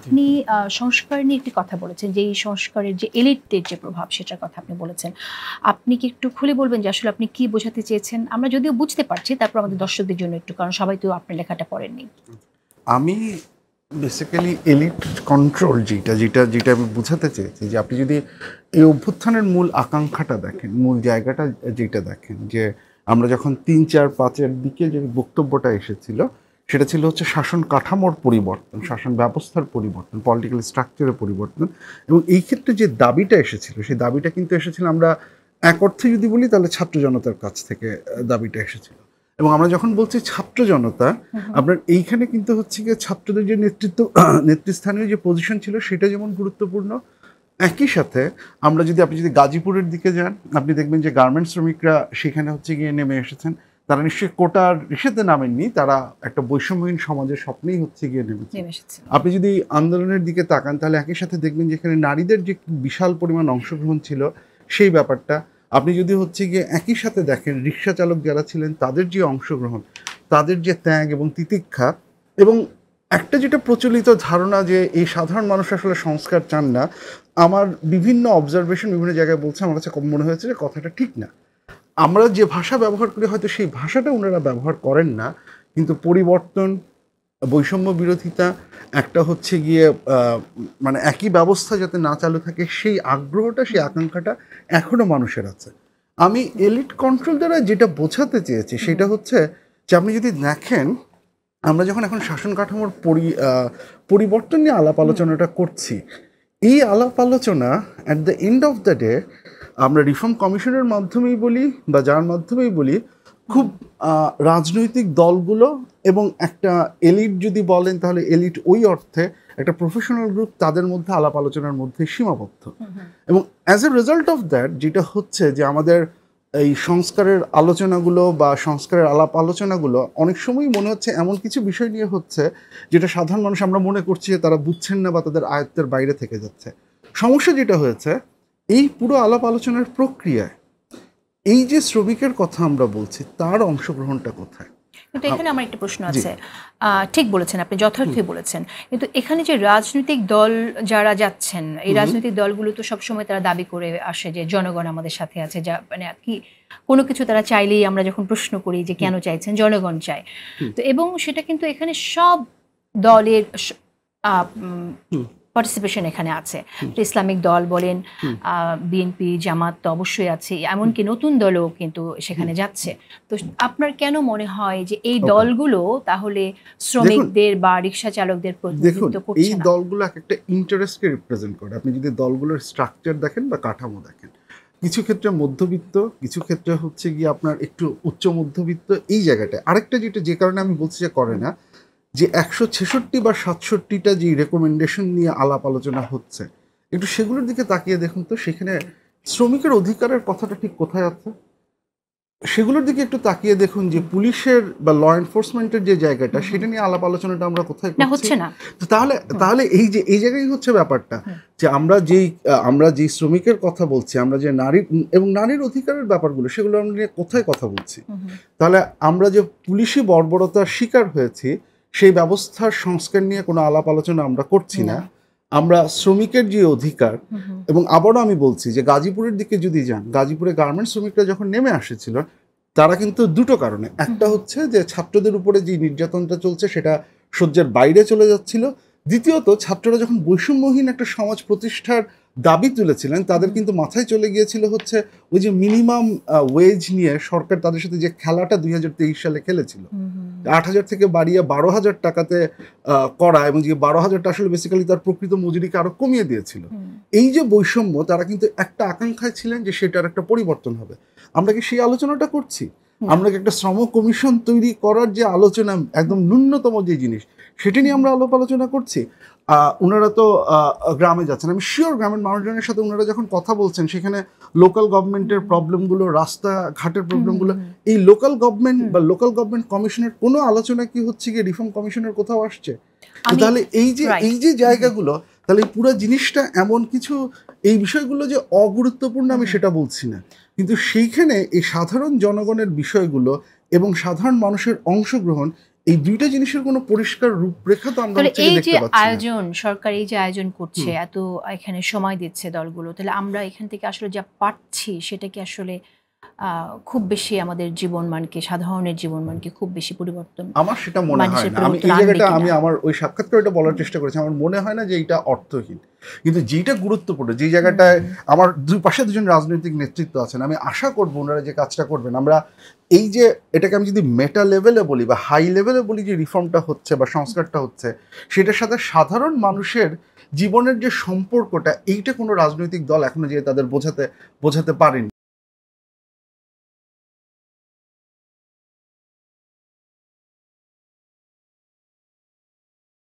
আপনি সংস্কার নিয়ে একটি কথা বলেছেন যে এই সংস্কারের যে এলিটদের যে প্রভাব সেটার কথা আপনি বলেছেন। আপনি কি একটু খুলে বলবেন যে আসলে আপনি কি বোঝাতে চেয়েছেন? আমরা যদিও বুঝতে পারছি, তারপর আমাদের দর্শকদের জন্য একটু, কারণ সবাই তো আপনার লেখাটা পড়েননি। আমি বেসিক্যালি এলিট কন্ট্রোল যেটা আমি বোঝাতে চেয়েছি যে আপনি যদি এই অভ্যুত্থানের মূল আকাঙ্ক্ষাটা দেখেন, মূল জায়গাটা যেটা দেখেন, যে আমরা যখন ৩, ৪, ৫-এর দিকে যে বক্তব্যটা এসেছিল সেটা ছিল হচ্ছে শাসন কাঠামোর পরিবর্তন, শাসন ব্যবস্থার পরিবর্তন, পলিটিক্যাল স্ট্রাকচারের পরিবর্তন। এবং এই ক্ষেত্রে যে দাবিটা এসেছিল সেই দাবিটা কিন্তু এসেছিল, আমরা এক অর্থে যদি বলি তাহলে ছাত্র জনতার কাছ থেকে দাবিটা এসেছিল। এবং আমরা যখন বলছি ছাত্র জনতা, আপনার এইখানে কিন্তু হচ্ছে গিয়ে ছাত্রদের যে নেতৃস্থানীয় যে পজিশন ছিল সেটা যেমন গুরুত্বপূর্ণ, একই সাথে আপনি যদি গাজীপুরের দিকে যান, আপনি দেখবেন যে গার্মেন্টস শ্রমিকরা সেখানে হচ্ছে গিয়ে নেমে এসেছেন। তারা নিশ্চয়ই কোটার ইস্যুতে নামেননি, তারা একটা বৈষম্যহীন সমাজের স্বপ্নেই হচ্ছে গিয়ে নেমেছে। আপনি যদি আন্দোলনের দিকে তাকান তাহলে একই সাথে দেখবেন যে এখানে নারীদের যে বিশাল পরিমাণ অংশগ্রহণ ছিল সেই ব্যাপারটা। আপনি যদি হচ্ছে গিয়ে একই সাথে দেখেন রিক্সা চালক যারা ছিলেন তাদের যে অংশগ্রহণ, তাদের যে ত্যাগ এবং তিতিক্ষা, এবং একটা যেটা প্রচলিত ধারণা যে এই সাধারণ মানুষ আসলে সংস্কার চান না, আমার বিভিন্ন অবজারভেশন বিভিন্ন জায়গায় বলছে, আমার কাছে মনে হয়েছে যে কথাটা ঠিক না। আমরা যে ভাষা ব্যবহার করি হয়তো সেই ভাষাটা ওনারা ব্যবহার করেন না, কিন্তু পরিবর্তন, বৈষম্য বিরোধিতা, একটা হচ্ছে গিয়ে মানে একই ব্যবস্থা যাতে না চালু থাকে সেই আগ্রহটা, সেই আকাঙ্ক্ষাটা এখনও মানুষের আছে। আমি এলিট কন্ট্রোল দ্বারা যেটা বোঝাতে চেয়েছি সেটা হচ্ছে যে আপনি যদি দেখেন, আমরা যখন এখন শাসন কাঠামোর পরিবর্তন নিয়ে আলাপ আলোচনাটা করছি, এই আলাপ আলোচনা at the end of the day আমরা রিফর্ম কমিশনের মাধ্যমেই বলি বা যার মাধ্যমেই বলি, খুব রাজনৈতিক দলগুলো এবং একটা এলিট যদি বলেন তাহলে এলিট ওই অর্থে একটা প্রফেশনাল গ্রুপ, তাদের মধ্যে আলাপ আলোচনার মধ্যে সীমাবদ্ধ। এবং as a result of that যেটা হচ্ছে যে আমাদের এই সংস্কারের আলোচনাগুলো বা সংস্কারের আলাপ আলোচনাগুলো অনেক সময়ই মনে হচ্ছে এমন কিছু বিষয় নিয়ে হচ্ছে যেটা সাধারণ মানুষ আমরা মনে করছি যে তারা বুঝছেন না বা তাদের আয়ত্তের বাইরে থেকে যাচ্ছে। সমস্যা যেটা হয়েছে এই পুরো আলাপ আলোচনার প্রক্রিয়ায় এই যে শ্রমিকের কথা আমরা বলছি তার অংশগ্রহণটা কোথায়? কিন্তু এখানে আমার একটা প্রশ্ন আছে। ঠিক বলেছেন আপনি, যথার্থই বলেছেন, কিন্তু এখানে যে রাজনৈতিক দল যারা যাচ্ছেন, এই রাজনৈতিক দলগুলো তো সবসময় তারা দাবি করে আসে যে জনগণ আমাদের সাথে আছে, যা মানে কি কোনো কিছু তারা চাইলেই আমরা যখন প্রশ্ন করি যে কেন চাইছেন, জনগণ চায়। তো এবং সেটা কিন্তু এখানে সব দলের পার্টিসিপেশন এখানে আছে। ইসলামিক দল বলেন, বিএনপি, জামাত তো অবশ্যই আছে, এমনকি নতুন দলও কিন্তু সেখানে যাচ্ছে। তো আপনার কেন মনে হয় যে এই দলগুলো তাহলে শ্রমিকদের বা রিক্সা চালকদের প্রতিনিধিত্ব করছে না? এই দলগুলো একটা ইন্টারেস্টকে রিপ্রেজেন্ট করে। আপনি যদি দলগুলোর স্ট্রাকচার দেখেন বা কাঠামো দেখেন, কিছু ক্ষেত্রে মধ্যবিত্ত, কিছু ক্ষেত্রে হচ্ছে গিয়ে আপনার একটু উচ্চ মধ্যবিত্ত, এই জায়গাটায় আরেকটা যেটা যে কারণে আমি বলছি যে করে না, যে 166 বা 67টা যে রেকমেন্ডেশন নিয়ে আলাপ আলোচনা হচ্ছে, একটু সেগুলোর দিকে তাকিয়ে দেখুন তো সেখানে শ্রমিকের অধিকারের কথাটা ঠিক কোথায় আছে। সেগুলোর দিকে একটু তাকিয়ে দেখুন যে পুলিশের বা ল এনফোর্সমেন্টের যে জায়গাটা সেটা নিয়ে আলাপ আলোচনাটা আমরা কোথায় করছি না। তো তাহলে এই জায়গায় হচ্ছে ব্যাপারটা, যে আমরা যেই শ্রমিকের কথা বলছি, আমরা যে নারীর অধিকারের ব্যাপারগুলো সেগুলো আমরা নিয়ে কোথায় কথা বলছি। তাহলে আমরা যে পুলিশি বর্বরতার শিকার হয়েছি সেই ব্যবস্থার সংস্কার নিয়ে কোনো আলাপ আলোচনা আমরা করছি না। আমরা শ্রমিকের যে অধিকার, এবং আবারও আমি বলছি যে গাজীপুরের দিকে যদি যান, গাজীপুরে গার্মেন্টস শ্রমিকরা যখন নেমে আসেছিল তারা কিন্তু দুটো কারণে, একটা হচ্ছে যে ছাত্রদের উপরে যে নির্যাতনটা চলছে সেটা সহ্যের বাইরে চলে যাচ্ছিল, দ্বিতীয়ত ছাত্ররা যখন বৈষম্যহীন একটা সমাজ প্রতিষ্ঠার দাবি তুলেছিলেন তাদের কিন্তু মাথায় চলে গিয়েছিল হচ্ছে ওই যে মিনিমাম ওয়েজ নিয়ে সরকার তাদের সাথে যে খেলাটা 2023 সালে খেলেছিল, 8,000 থেকে বাড়িয়ে 12,000 টাকাতে করা, এবং যে 12,000টা আসলে বেসিক্যালি তার প্রকৃত মজুরিকে আরো কমিয়ে দিয়েছিল। এই যে বৈষম্য, তারা কিন্তু একটা আকাঙ্ক্ষায় ছিলেন যে সেটার একটা পরিবর্তন হবে। আমরা কি সেই আলোচনাটা করছি? আমরা কি একটা শ্রম কমিশন তৈরি করার যে আলোচনা, একদম ন্যূনতম যে জিনিস সেটা নিয়ে আমরা আলাপ আলোচনা করছি? ওনারা তো গ্রামে যাচ্ছেন, আমি শিওর গ্রামের মানুষজনের সাথে ওনারা যখন কথা বলছেন সেখানে লোকাল গভর্নমেন্টের প্রবলেমগুলো, রাস্তাঘাটের প্রবলেমগুলো, এই লোকাল গভর্নমেন্ট বা লোকাল গভর্নমেন্ট কমিশনের কোনো আলোচনা কি হচ্ছে গিয়ে রিফর্ম কমিশনের কোথাও আসছে? তাহলে এই যে জায়গাগুলো, তাহলে এই পুরো জিনিসটা এমন কিছু, এই বিষয়গুলো যে অগুরুত্বপূর্ণ আমি সেটা বলছি না, কিন্তু সেইখানে এই সাধারণ জনগণের বিষয়গুলো এবং সাধারণ মানুষের অংশগ্রহণ, এই দুইটা জিনিসের কোনো পরিষ্কার রূপরেখা তো আমরা তাহলে হচ্ছে এই দেখতে যে পাচ্ছি না। আয়োজন, সরকার এই যে আয়োজন করছে, এত এখানে সময় দিচ্ছে দলগুলো, তাহলে আমরা এখান থেকে আসলে যা পাচ্ছি সেটা কি আসলে খুব বেশি আমাদের জীবনমানকে, সাধারণের জীবনমানকে খুব বেশি পরিবর্তন, আমার সেটা মনে হয় মানুষের না। আমি পরিবর্তন এই আনবে জায়গাটা আমি কিনা? আমার ওই সাক্ষাৎকারে এটা বলার চেষ্টা করেছি। আমার মনে হয় না যে এটা অর্থহীন। কিন্তু যেটা গুরুত্বপূর্ণ, যে জায়গাটায় আমার দুই পাশে দুজন রাজনৈতিক নেতৃত্ব আছেন, আমি আশা করব ওনারা যে কাজটা করবেন, আমরা এই যে এটাকে আমি যদি মেটা লেভেলে বলি বা হাই লেভেলে বলি যে রিফর্মটা হচ্ছে বা সংস্কারটা হচ্ছে, সেটার সাথে সাধারণ মানুষের জীবনের যে সম্পর্কটা, এইটা কোনো রাজনৈতিক দল এখনো যে তাদের বোঝাতে পারেনি।